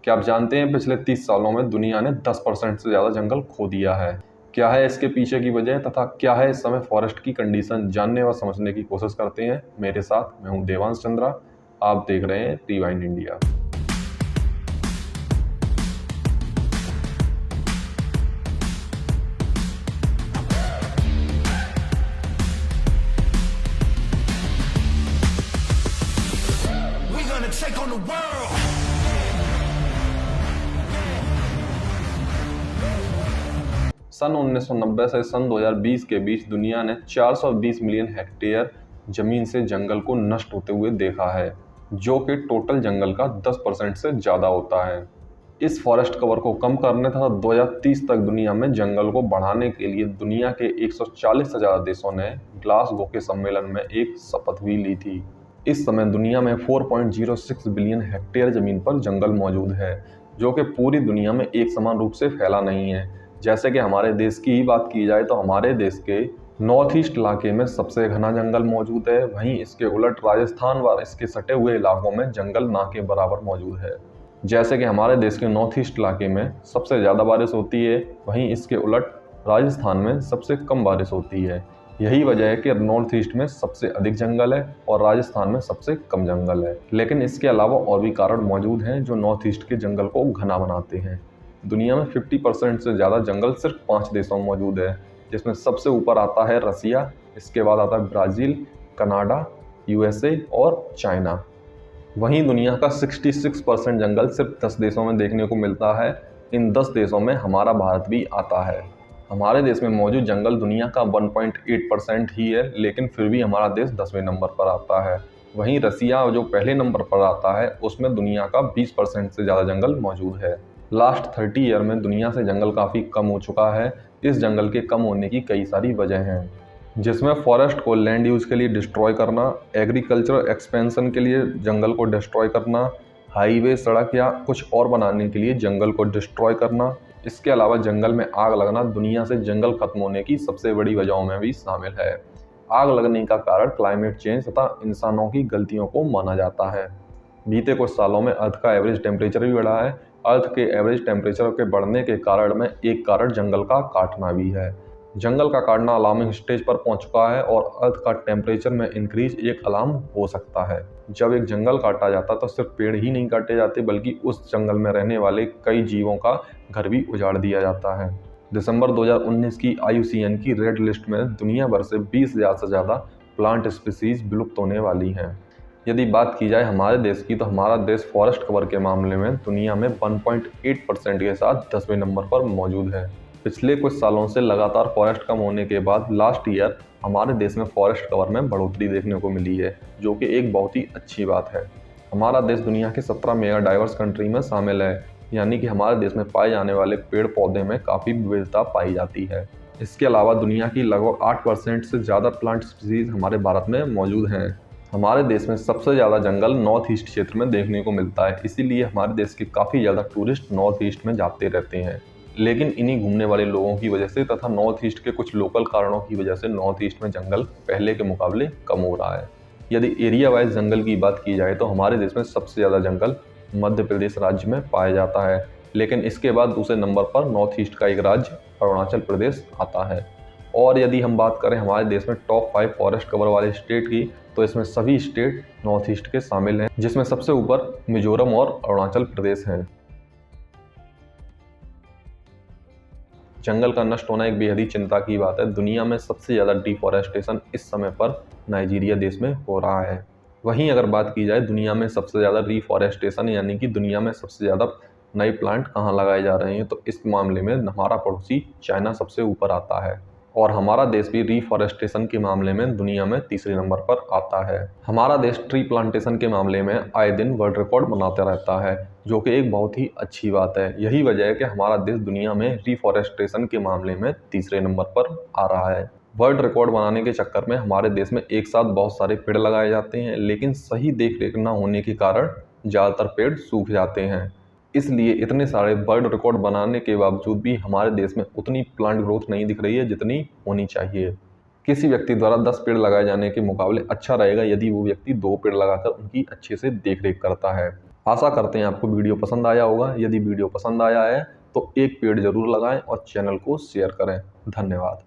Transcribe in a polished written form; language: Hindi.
क्या आप जानते हैं पिछले 30 सालों में दुनिया ने 10% से ज़्यादा जंगल खो दिया है। क्या है इसके पीछे की वजह तथा क्या है इस समय फॉरेस्ट की कंडीशन, जानने व समझने की कोशिश करते हैं। मेरे साथ मैं हूं देवांश चंद्रा। आप देख रहे हैं rewind India. Take on the world. सन 1990 से सन 2020 के बीच दुनिया ने 420 मिलियन हेक्टेयर जमीन से जंगल को नष्ट होते हुए देखा है, जो कि टोटल जंगल का 10% से ज़्यादा होता है। इस फॉरेस्ट कवर को कम करने तथा 2030 तक दुनिया में जंगल को बढ़ाने के लिए दुनिया के 140 से ज़्यादा देशों ने ग्लासगो के सम्मेलन में एक शपथ भी ली थी। इस समय दुनिया में 4.06 बिलियन हेक्टेयर जमीन पर जंगल मौजूद है, जो कि पूरी दुनिया में एक समान रूप से फैला नहीं है। जैसे कि हमारे देश की ही बात की जाए तो हमारे देश के नॉर्थ ईस्ट इलाके में सबसे घना जंगल मौजूद है, वहीं इसके उलट राजस्थान व इसके सटे हुए इलाकों में जंगल ना के बराबर मौजूद है। जैसे कि हमारे देश के नॉर्थ ईस्ट इलाके में सबसे ज़्यादा बारिश होती है, वहीं इसके उलट राजस्थान में सबसे कम बारिश होती है। यही वजह है कि नॉर्थ ईस्ट में सबसे अधिक जंगल है और राजस्थान में सबसे कम जंगल है। लेकिन इसके अलावा और भी कारण मौजूद हैं जो नॉर्थ ईस्ट के जंगल को घना बनाते हैं। दुनिया में 50% से ज़्यादा जंगल सिर्फ 5 देशों में मौजूद है, जिसमें सबसे ऊपर आता है रसिया, इसके बाद आता है ब्राज़ील, कनाडा, यूएसए और चाइना। वहीं दुनिया का 66% जंगल सिर्फ 10 देशों में देखने को मिलता है। इन 10 देशों में हमारा भारत भी आता है। हमारे देश में मौजूद जंगल दुनिया का 1.8% ही है, लेकिन फिर भी हमारा देश 10वें नंबर पर आता है। वहीं रसिया जो पहले नंबर पर आता है, उसमें दुनिया का 20% से ज़्यादा जंगल मौजूद है। लास्ट 30 ईयर में दुनिया से जंगल काफ़ी कम हो चुका है। इस जंगल के कम होने की कई सारी वजह हैं, जिसमें फॉरेस्ट को लैंड यूज़ के लिए डिस्ट्रॉय करना, एग्रीकल्चर एक्सपेंशन के लिए जंगल को डिस्ट्रॉय करना, हाईवे, सड़क या कुछ और बनाने के लिए जंगल को डिस्ट्रॉय करना। इसके अलावा जंगल में आग लगना दुनिया से जंगल खत्म होने की सबसे बड़ी वजहों में भी शामिल है। आग लगने का कारण क्लाइमेट चेंज तथा इंसानों की गलतियों को माना जाता है। बीते कुछ सालों में अर्थ का एवरेज टेम्परेचर भी बढ़ा है। अर्थ के एवरेज टेम्परेचर के बढ़ने के कारण में एक कारण जंगल का काटना भी है। जंगल का काटना अलार्मिंग स्टेज पर पहुंच चुका है और अर्थ का टेम्परेचर में इंक्रीज एक अलार्म हो सकता है। जब एक जंगल काटा जाता तो सिर्फ पेड़ ही नहीं काटे जाते, बल्कि उस जंगल में रहने वाले कई जीवों का घर भी उजाड़ दिया जाता है। दिसंबर 2019 की IUCN की रेड लिस्ट में दुनिया भर से 20,000 से ज़्यादा प्लांट स्पीसीज विलुप्त होने वाली हैं। यदि बात की जाए हमारे देश की, तो हमारा देश फॉरेस्ट कवर के मामले में दुनिया में 1.8% के साथ 10वें नंबर पर मौजूद है। पिछले कुछ सालों से लगातार फॉरेस्ट कम होने के बाद लास्ट ईयर हमारे देश में फॉरेस्ट कवर में बढ़ोतरी देखने को मिली है, जो कि एक बहुत ही अच्छी बात है। हमारा देश दुनिया के 17 मेगा डाइवर्स कंट्री में शामिल है, यानी कि हमारे देश में पाए जाने वाले पेड़ पौधे में काफ़ी विविधता पाई जाती है। इसके अलावा दुनिया की लगभग 8% से ज़्यादा प्लांट स्पीसीज हमारे भारत में मौजूद हैं। हमारे देश में सबसे ज़्यादा जंगल नॉर्थ ईस्ट क्षेत्र में देखने को मिलता है, इसीलिए हमारे देश के काफ़ी ज़्यादा टूरिस्ट नॉर्थ ईस्ट में जाते रहते हैं। लेकिन इन्हीं घूमने वाले लोगों की वजह से तथा नॉर्थ ईस्ट के कुछ लोकल कारणों की वजह से नॉर्थ ईस्ट में जंगल पहले के मुकाबले कम हो रहा है। यदि एरिया वाइज जंगल की बात की जाए तो हमारे देश में सबसे ज़्यादा जंगल मध्य प्रदेश राज्य में पाया जाता है, लेकिन इसके बाद दूसरे नंबर पर नॉर्थ ईस्ट का एक राज्य अरुणाचल प्रदेश आता है। और यदि हम बात करें हमारे देश में टॉप 5 फॉरेस्ट कवर वाले स्टेट की, तो इसमें सभी स्टेट नॉर्थ ईस्ट के शामिल हैं, जिसमें सबसे ऊपर मिजोरम और अरुणाचल प्रदेश हैं। जंगल का नष्ट होना एक बेहद ही चिंता की बात है। दुनिया में सबसे ज़्यादा डिफॉरेस्टेशन इस समय पर नाइजीरिया देश में हो रहा है। वहीं अगर बात की जाए दुनिया में सबसे ज़्यादा रिफॉरेस्टेशन, यानी कि दुनिया में सबसे ज़्यादा नए प्लांट कहाँ लगाए जा रहे हैं, तो इस मामले में हमारा पड़ोसी चाइना सबसे ऊपर आता है और हमारा देश भी रिफॉरेस्टेशन के मामले में दुनिया में तीसरे नंबर पर आता है। हमारा देश ट्री प्लांटेशन के मामले में आए दिन वर्ल्ड रिकॉर्ड बनाता रहता है, जो कि एक बहुत ही अच्छी बात है। यही वजह है कि हमारा देश दुनिया में रिफॉरेस्टेशन के मामले में तीसरे नंबर पर आ रहा है। वर्ल्ड रिकॉर्ड बनाने के चक्कर में हमारे देश में एक साथ बहुत सारे पेड़ लगाए जाते हैं, लेकिन सही देख रेख न होने के कारण ज़्यादातर पेड़ सूख जाते हैं। इसलिए इतने सारे वर्ल्ड रिकॉर्ड बनाने के बावजूद भी हमारे देश में उतनी प्लांट ग्रोथ नहीं दिख रही है जितनी होनी चाहिए। किसी व्यक्ति द्वारा 10 पेड़ लगाए जाने के मुकाबले अच्छा रहेगा यदि वो व्यक्ति 2 पेड़ लगाकर उनकी अच्छे से देखरेख करता है। आशा करते हैं आपको वीडियो पसंद आया होगा। यदि वीडियो पसंद आया है तो एक पेड़ जरूर लगाएं और चैनल को शेयर करें। धन्यवाद।